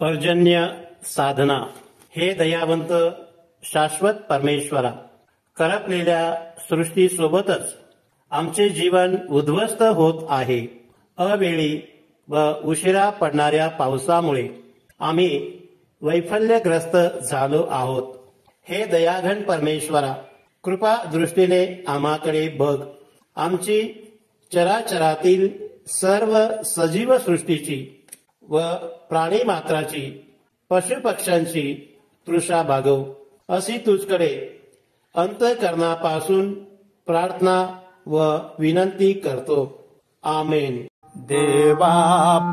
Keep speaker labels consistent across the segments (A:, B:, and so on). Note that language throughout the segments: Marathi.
A: पर्जन्य साधना. हे दयावंत शाश्वत परमेश्वरा, करपलेल्या सृष्टीसोबतच आमचे जीवन उद्ध्वस्त होत आहे. अवेळी व उशिरा पडणाऱ्या पावसामुळे आम्ही वैफल्यग्रस्त झालो आहोत. हे दयाघन परमेश्वरा, कृपा दृष्टीने आम्हाकडे बघ. आमची चराचरातील सर्व सजीव सृष्टीची व प्राणीमात्राची, पशुपक्ष्यांची तृषा भागव, अशी तुझकडे अंतःकरणापासून प्रार्थना व विनंती करतो. आमेन.
B: देवा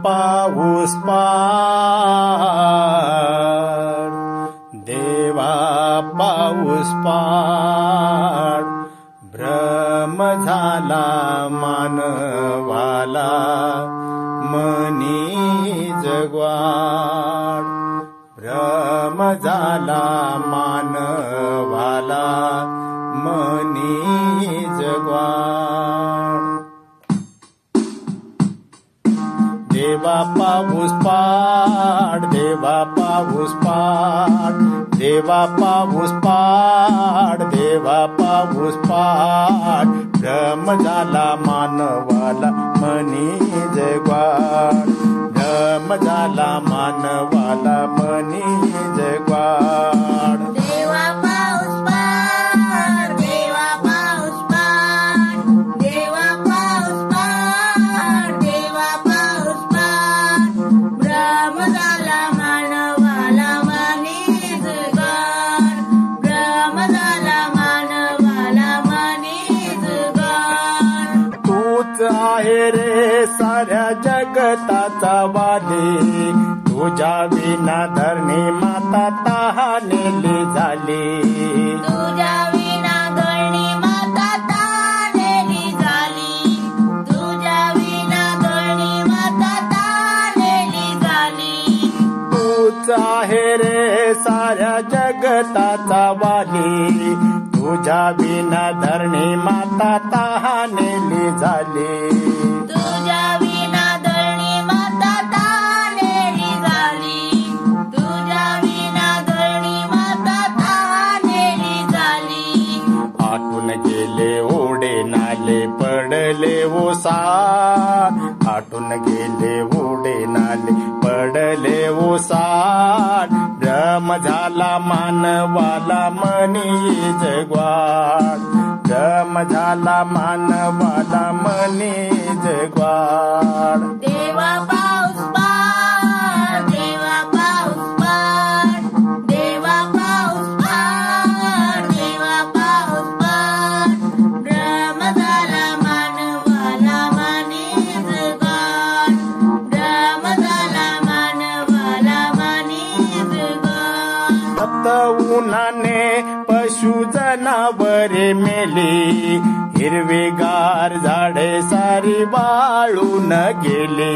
B: पाऊस पाड, देवा पाऊस पाड, भ्रम झाला मानवाला मनी जगवाड, भ्रम झाला मानवाला मनी जगवाड. देवा पाऊस पाड, देवा पाऊस पाड, देवा पाऊस पाड, देवा पाऊस पाड, भ्रम झाला मानवाला मनी जगवाड, भ्रम झाला मानवाला मनी जगवाड.
C: देवा पाऊस पाड, देवा पाऊस पाड, देवा पाऊस पाड, देवा पाऊस पाड, भ्रम झाला मानवाला मनी जगवाड, भ्रम झाला मानवाला मनी जगवाड.
B: तूच आहे रे साऱ्या जगताचा वाली, तुझ्या विना धरणी माता तहानेली झाली,
C: तुझ्या विना धरणी माता तहानेली झाली, तुझ्या विना धरणी माता तहानेली झाली.
B: तूच आहे रे साऱ्या जगताचा वाली, तुझ्या विना धरणी माता तहानेली झाली,
C: तुझ्या विना धरणी माता तहानेली झाली, तुझ्या विना धरणी माता तहानेली झाली.
B: आटून गेले ओढे नाले पडले ओसाड, आटून गेले ओढे नाले पडले ओसाड, भ्रम झाला मानवाला मनी जगवाड, भ्रम झाला मानवाला मनी जगवाड.
C: देवा पाऊस पाड, देवा पाऊस पाड, देवा पाऊस पाड, देवा पाऊस पाड, भ्रम झाला मानवाला मनी जगवाड, भ्रम झाला मानवाला मनी जगवाड.
B: तप्त उन्हाने पशु जनावरे मेली, हिरवीगार झाडे सारी वाळून गेली,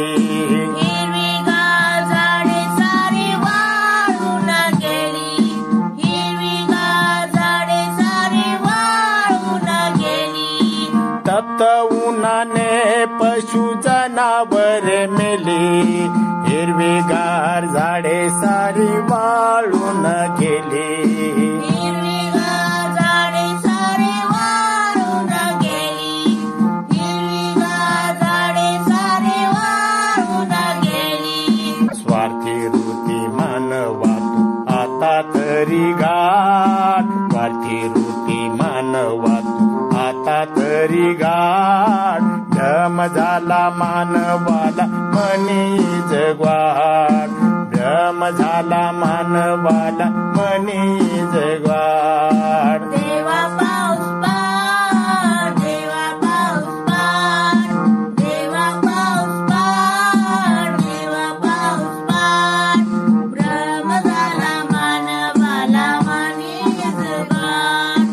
C: हिरवीगार झाडे सारी वाळून गेली, हिरवीगार झाडे सारी वाळून गेली.
B: तप्त उन्हाने पशु जनावरे मेली, हिरवीगार झाडे सारी वाळून गेली,
C: हिरवीगार झाडे सारी वाळून गेली, हिरवीगार झाडे सारी वाळून गेली.
B: स्वार्थी वृत्ती मानवा तू आता तरी गाठ, स्वार्थी वृत्ती मानवा तू आता तरी गाठ, भ्रम झाला मानवाला मनी जगवाड, भ्रम झाला मानवाला मनी जगवाड.
C: देवा पाऊस पाड, देवा पाऊस पाड, देवा पाऊस पाड, देवा पाऊस पाड, भ्रम झाला मानवाला मनी जगवाड,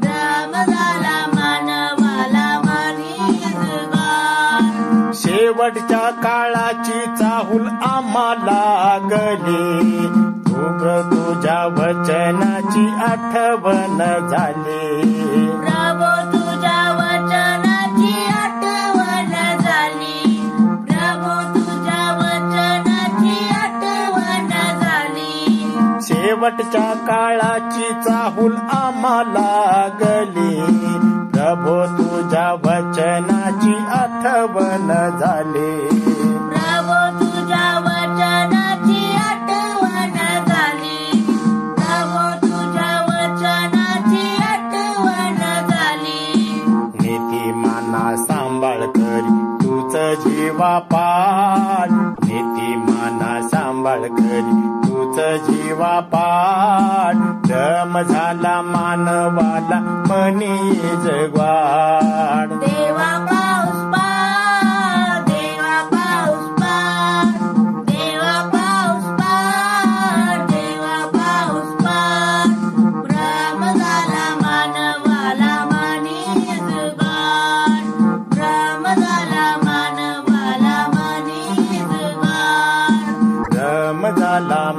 C: भ्रम झाला मानवाला मनी जगवाड.
B: शेवटच्या काळाची चाहूल आम्हाला गली, तुझ्या वचनाची आठवण झाली,
C: प्रभू तुझ्या वचनाची आठवण झाली, प्रभू तुझ्या वचनाची आठवण
B: शेवटच्या काळाची चाहूल आम्हाला लागली. प्रभो तुझ्या वचनाची आठवण झाली.
C: प्रभो तुझ्या वचनाची आठवण झाली. प्रभो तुझ्या वचनाची आठवण झाली.
B: नीतिमाना सांभाळ करी तूच जीवापाड. नीतिमाना सांभाळ करी तूच जीवापाड. दम झाला मानवाला मनी जगवाड.
C: देवा पाऊस पाड. देवा पाऊस पाड. देवा पाऊस पाड. देवा पाऊस पाड. भ्रम झाला मानवाला मनी जगवाड. भ्रम झाला मानवाला मनी जगवाड.
B: दम झाला